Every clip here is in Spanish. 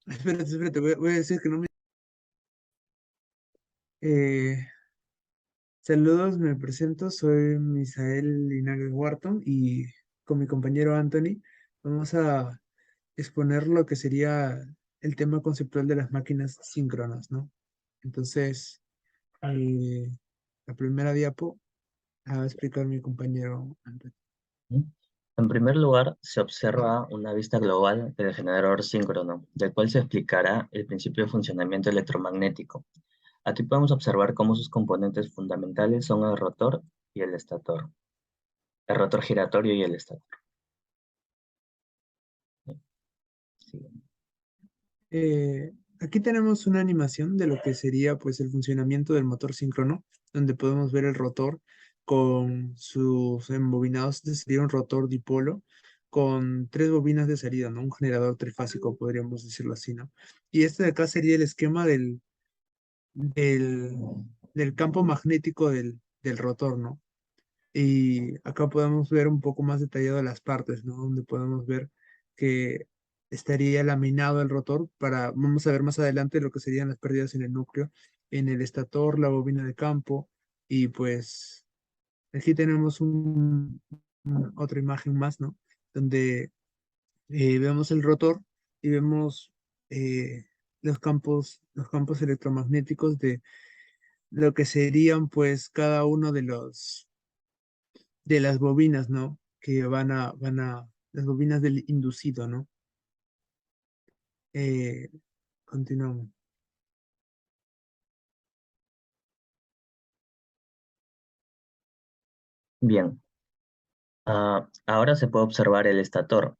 Espérate, voy a decir que no me... Eh, saludos, me presento, soy Misael Linares Wharton y con mi compañero Anthony vamos a exponer lo que sería el tema conceptual de las máquinas síncronas, ¿no? Entonces, eh, la primera diapo la va a explicar mi compañero Anthony. En primer lugar, se observa una vista global del generador síncrono, del cual se explicará el principio de funcionamiento electromagnético. Aquí podemos observar cómo sus componentes fundamentales son el rotor y el estator, el rotor giratorio y el estator. Sí. Eh, Aquí tenemos una animación de lo que sería pues el funcionamiento del motor síncrono, donde podemos ver el rotor con sus embobinados, este sería un rotor dipolo con tres bobinas de salida, ¿no? Un generador trifásico, podríamos decirlo así, ¿no? Y este de acá sería el esquema del, del campo magnético del rotor, ¿no? Y acá podemos ver un poco más detallado las partes, ¿no? Donde podemos ver que estaría laminado el rotor para, vamos a ver más adelante lo que serían las pérdidas en el núcleo, en el estator, la bobina de campo, y pues aquí tenemos otra imagen más, ¿no? Donde vemos el rotor y vemos los campos electromagnéticos de lo que serían pues cada uno de las bobinas, ¿no? Que las bobinas del inducido, ¿no? Eh, Continuamos. Bien, ahora se puede observar el estator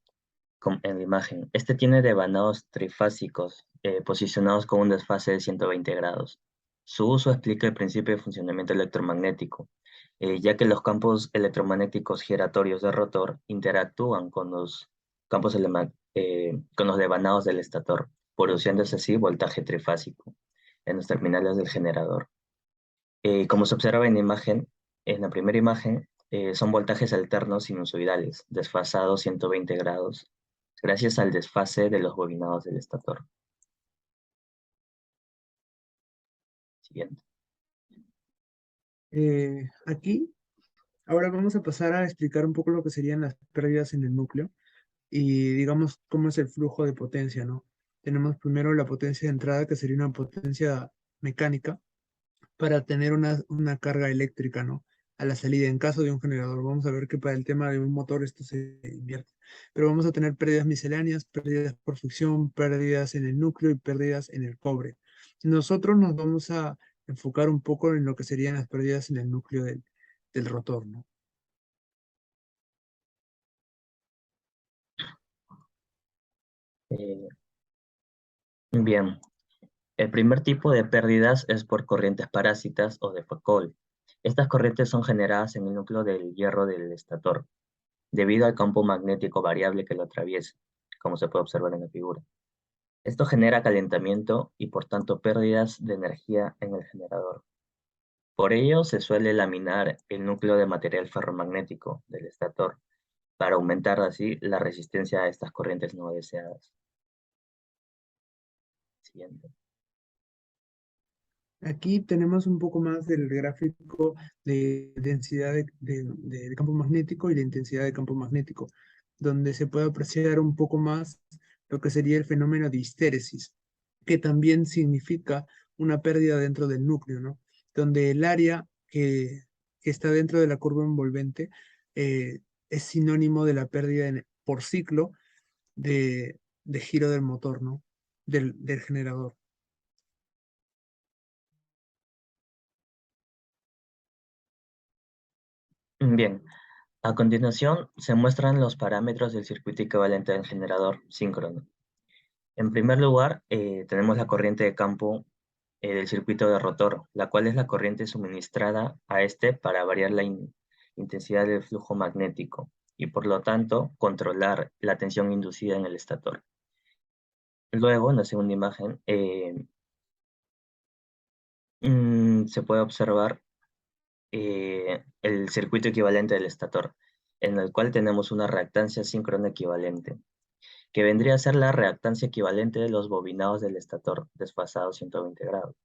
en la imagen. Este tiene devanados trifásicos posicionados con un desfase de 120 grados. Su uso explica el principio de funcionamiento electromagnético, ya que los campos electromagnéticos giratorios del rotor interactúan con los con los devanados del estator, produciéndose así voltaje trifásico en los terminales del generador. Como se observa en la imagen, en la primera imagen, son voltajes alternos sinusoidales, desfasados 120 grados, gracias al desfase de los bobinados del estator. Siguiente. Aquí, ahora vamos a pasar a explicar un poco lo que serían las pérdidas en el núcleo y digamos cómo es el flujo de potencia, ¿no? Tenemos primero la potencia de entrada, que sería una potencia mecánica, para tener una carga eléctrica, ¿no? A la salida, en caso de un generador. Vamos a ver que para el tema de un motor esto se invierte. Pero vamos a tener pérdidas misceláneas, pérdidas por fricción, pérdidas en el núcleo y pérdidas en el cobre. Nosotros nos vamos a enfocar un poco en lo que serían las pérdidas en el núcleo del rotor, ¿no? Eh, Bien, el primer tipo de pérdidas es por corrientes parásitas o de Foucault. Estas corrientes son generadas en el núcleo del hierro del estator, debido al campo magnético variable que lo atraviesa, como se puede observar en la figura. Esto genera calentamiento y por tanto pérdidas de energía en el generador. Por ello se suele laminar el núcleo de material ferromagnético del estator para aumentar así la resistencia a estas corrientes no deseadas. Siguiente. Aquí tenemos un poco más del gráfico de densidad de campo magnético y de intensidad de campo magnético, donde se puede apreciar un poco más lo que sería el fenómeno de histéresis, que también significa una pérdida dentro del núcleo, ¿no? Donde el área que está dentro de la curva envolvente es sinónimo de la pérdida por ciclo de giro del motor, ¿no? Del generador. Bien, a continuación se muestran los parámetros del circuito equivalente del generador síncrono. En primer lugar, tenemos la corriente de campo del circuito de rotor, la cual es la corriente suministrada a este para variar la intensidad del flujo magnético y por lo tanto controlar la tensión inducida en el estator. Luego, en la segunda imagen, se puede observar el circuito equivalente del estator, en el cual tenemos una reactancia síncrona equivalente, que vendría a ser la reactancia equivalente de los bobinados del estator desfasado 120 grados.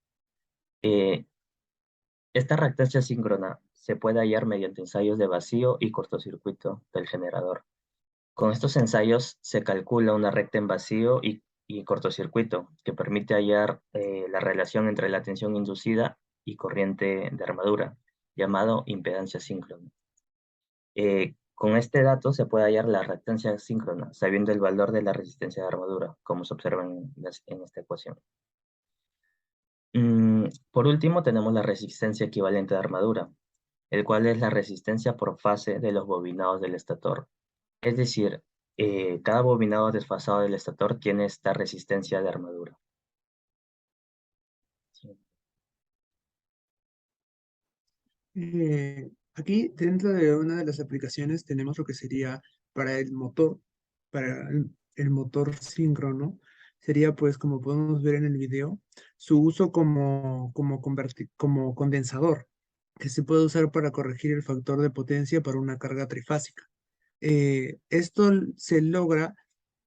Esta reactancia síncrona se puede hallar mediante ensayos de vacío y cortocircuito del generador. Con estos ensayos se calcula una recta en vacío y cortocircuito que permite hallar la relación entre la tensión inducida y corriente de armadura, llamado impedancia síncrona. Con este dato se puede hallar la reactancia síncrona, sabiendo el valor de la resistencia de armadura, como se observa en esta ecuación. Por último, tenemos la resistencia equivalente de armadura, el cual es la resistencia por fase de los bobinados del estator. Es decir, cada bobinado desfasado del estator tiene esta resistencia de armadura. Sí. Aquí dentro de una de las aplicaciones tenemos lo que sería para el motor, para el motor síncrono, sería pues como podemos ver en el video, su uso como condensador, que se puede usar para corregir el factor de potencia para una carga trifásica. Esto se logra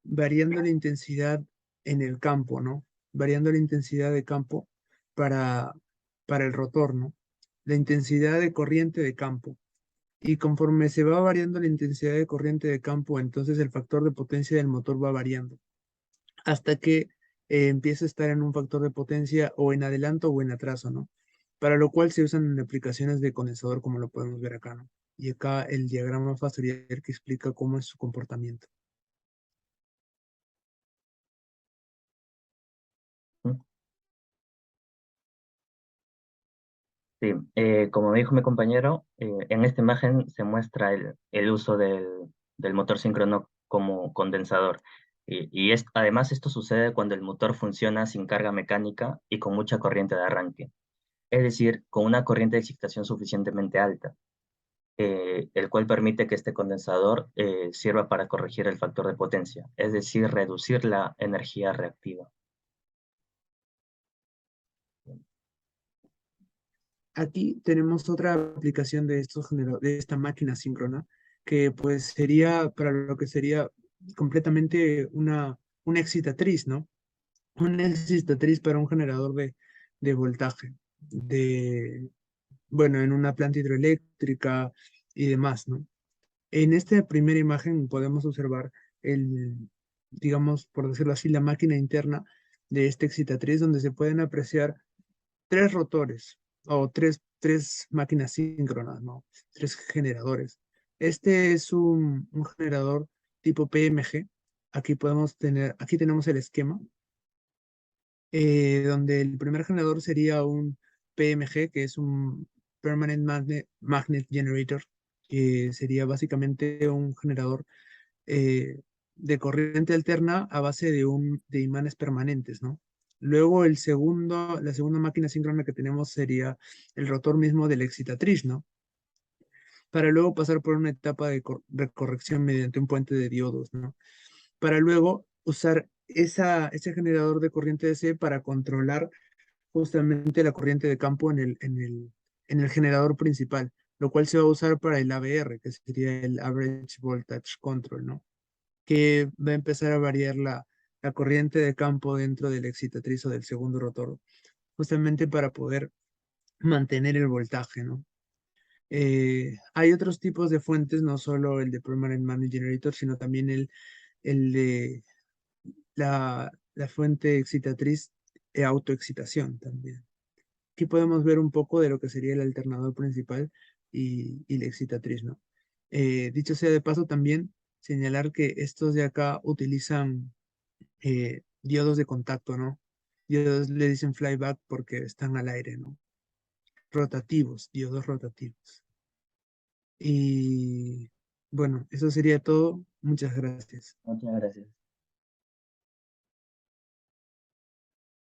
variando la intensidad en el campo, ¿no? Variando la intensidad de campo para, para el rotor, ¿no? La intensidad de corriente de campo. Y conforme se va variando la intensidad de corriente de campo, entonces el factor de potencia del motor va variando hasta que empieza a estar en un factor de potencia o en adelanto o en atraso, ¿no? Para lo cual se usan en aplicaciones de condensador como lo podemos ver acá, ¿no? Y acá el diagrama Fourier que explica cómo es su comportamiento. Sí, como me dijo mi compañero, en esta imagen se muestra el uso del motor síncrono como condensador. Además esto sucede cuando el motor funciona sin carga mecánica y con mucha corriente de arranque, es decir, con una corriente de excitación suficientemente alta, el cual permite que este condensador sirva para corregir el factor de potencia, es decir, reducir la energía reactiva. Aquí tenemos otra aplicación de de esta máquina síncrona, que pues sería para lo que sería completamente una excitatriz, ¿no? Una excitatriz para un generador de voltaje, bueno, en una planta hidroeléctrica y demás, ¿no? En esta primera imagen podemos observar digamos, por decirlo así, la máquina interna de esta excitatriz, donde se pueden apreciar tres rotores o tres máquinas síncronas, ¿no? Tres generadores. Este es un generador tipo PMG. Aquí tenemos el esquema, donde el primer generador sería un PMG, que es un Permanent Magnet Generator, que sería básicamente un generador eh, de corriente alterna a base de imanes permanentes, ¿no? Luego la segunda máquina síncrona que tenemos sería el rotor mismo de la excitatriz, ¿no? Para luego pasar por una etapa de corrección mediante un puente de diodos, ¿no? Para luego usar ese generador de corriente DC para controlar justamente la corriente de campo en el generador principal, lo cual se va a usar para el AVR, que sería el Average Voltage Control, ¿no? Que va a empezar a variar la corriente de campo dentro de la excitatriz o del segundo rotor, justamente para poder mantener el voltaje, ¿no? Hay otros tipos de fuentes, no solo el de Permanent Magnet Generator, sino también el de la fuente excitatriz e autoexcitación también. Aquí podemos ver un poco de lo que sería el alternador principal y la excitatriz, ¿no? Dicho sea de paso, también señalar que estos de acá utilizan diodos de contacto, ¿no? Diodos le dicen flyback porque están al aire, ¿no? Rotativos, diodos rotativos. Y bueno, eso sería todo. Muchas gracias. Muchas gracias.